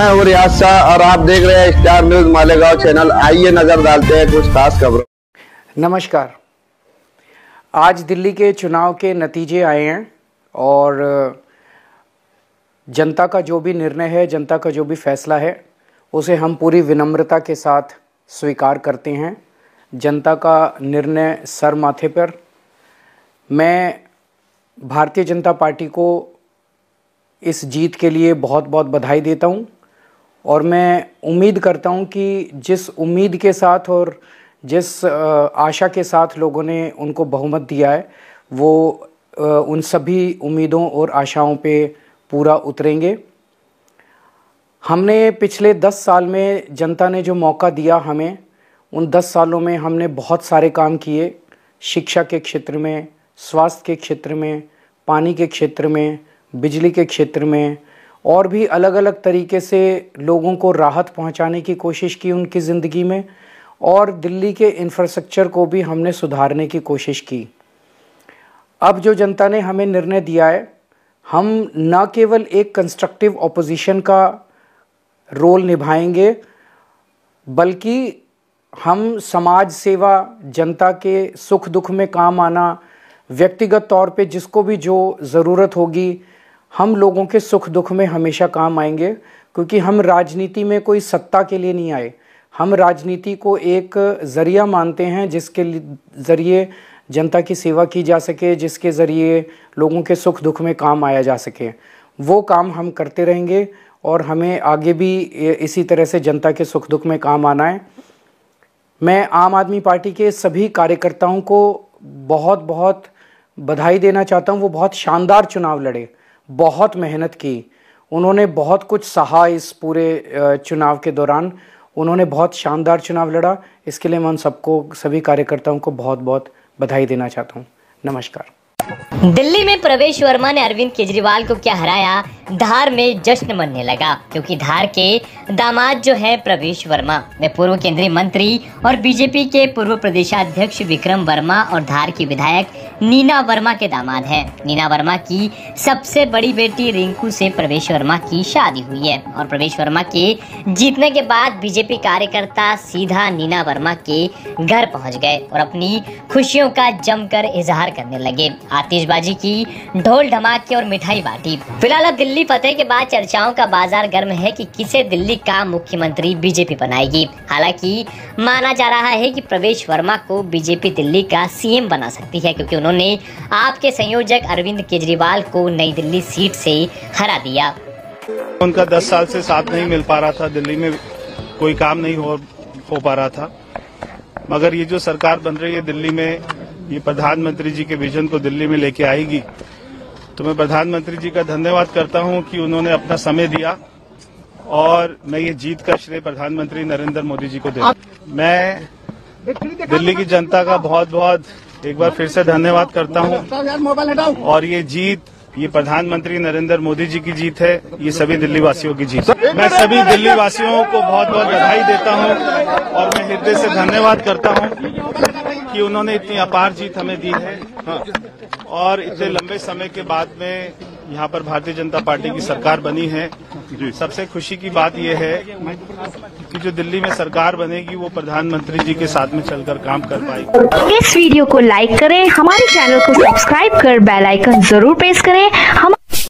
मैं हूँ रियाज शाह और आप देख रहे हैं स्टार न्यूज मालेगांव चैनल। आइए नजर डालते हैं कुछ खास खबरों। नमस्कार। आज दिल्ली के चुनाव के नतीजे आए हैं और जनता का जो भी निर्णय है, जनता का जो भी फैसला है, उसे हम पूरी विनम्रता के साथ स्वीकार करते हैं। जनता का निर्णय सर माथे पर। मैं भारतीय जनता पार्टी को इस जीत के लिए बहुत बहुत बधाई देता हूं और मैं उम्मीद करता हूं कि जिस उम्मीद के साथ और जिस आशा के साथ लोगों ने उनको बहुमत दिया है, वो उन सभी उम्मीदों और आशाओं पे पूरा उतरेंगे। हमने पिछले 10 साल में जनता ने जो मौका दिया हमें, उन 10 सालों में हमने बहुत सारे काम किए। शिक्षा के क्षेत्र में, स्वास्थ्य के क्षेत्र में, पानी के क्षेत्र में, बिजली के क्षेत्र में और भी अलग अलग तरीके से लोगों को राहत पहुंचाने की कोशिश की उनकी ज़िंदगी में, और दिल्ली के इंफ्रास्ट्रक्चर को भी हमने सुधारने की कोशिश की। अब जो जनता ने हमें निर्णय दिया है, हम न केवल एक कंस्ट्रक्टिव ऑपोजिशन का रोल निभाएंगे, बल्कि हम समाज सेवा, जनता के सुख दुख में काम आना, व्यक्तिगत तौर पे जिसको भी जो ज़रूरत होगी, हम लोगों के सुख दुख में हमेशा काम आएंगे। क्योंकि हम राजनीति में कोई सत्ता के लिए नहीं आए, हम राजनीति को एक ज़रिया मानते हैं जिसके ज़रिए जनता की सेवा की जा सके, जिसके ज़रिए लोगों के सुख दुख में काम आया जा सके। वो काम हम करते रहेंगे और हमें आगे भी इसी तरह से जनता के सुख दुख में काम आना है। मैं आम आदमी पार्टी के सभी कार्यकर्ताओं को बहुत बहुत बधाई देना चाहता हूं। वो बहुत शानदार चुनाव लड़े, बहुत मेहनत की, उन्होंने बहुत कुछ सहा। इस पूरे चुनाव के दौरान उन्होंने बहुत शानदार चुनाव लड़ा। इसके लिए मैं उन सबको, सभी कार्यकर्ताओं को बहुत बहुत बधाई देना चाहता हूं। नमस्कार। दिल्ली में प्रवेश वर्मा ने अरविंद केजरीवाल को क्या हराया, धार में जश्न मनने लगा, क्योंकि धार के दामाद जो है प्रवेश वर्मा, वे पूर्व केंद्रीय मंत्री और बीजेपी के पूर्व प्रदेशाध्यक्ष विक्रम वर्मा और धार की विधायक नीना वर्मा के दामाद हैं। नीना वर्मा की सबसे बड़ी बेटी रिंकू से प्रवेश वर्मा की शादी हुई है और प्रवेश वर्मा के जीतने के बाद बीजेपी कार्यकर्ता सीधा नीना वर्मा के घर पहुंच गए और अपनी खुशियों का जमकर इजहार करने लगे। आतिशबाजी की, ढोल धमाके और मिठाई बांटी। फिलहाल अब दिल्ली फतेह के बाद चर्चाओं का बाजार गर्म है कि किसे दिल्ली का मुख्यमंत्री बीजेपी बनाएगी। हालांकि माना जा रहा है कि प्रवेश वर्मा को बीजेपी दिल्ली का सीएम बना सकती है, क्योंकि उन्होंने आपके संयोजक अरविंद केजरीवाल को नई दिल्ली सीट से हरा दिया। उनका 10 साल से साथ नहीं मिल पा रहा था, दिल्ली में कोई काम नहीं हो पा रहा था, मगर ये जो सरकार बन रही है दिल्ली में, ये प्रधानमंत्री जी के विजन को दिल्ली में लेके आएगी। तो मैं प्रधानमंत्री जी का धन्यवाद करता हूं कि उन्होंने अपना समय दिया और मैं ये जीत का श्रेय प्रधानमंत्री नरेंद्र मोदी जी को देता हूं। मैं दिल्ली की जनता का बहुत बहुत एक बार फिर से धन्यवाद करता हूं और ये जीत, ये प्रधानमंत्री नरेंद्र मोदी जी की जीत है, ये सभी दिल्ली वासियों की जीत। मैं सभी दिल्ली वासियों को बहुत बहुत बधाई देता हूं और मैं हृदय से धन्यवाद करता हूं कि उन्होंने इतनी अपार जीत हमें दी है और इतने लंबे समय के बाद में यहाँ पर भारतीय जनता पार्टी की सरकार बनी है। सबसे खुशी की बात यह है कि जो दिल्ली में सरकार बनेगी वो प्रधानमंत्री जी के साथ में चलकर काम कर पाएगी। इस वीडियो को लाइक करें, हमारे चैनल को सब्सक्राइब कर बेल आइकन जरूर प्रेस करें। हम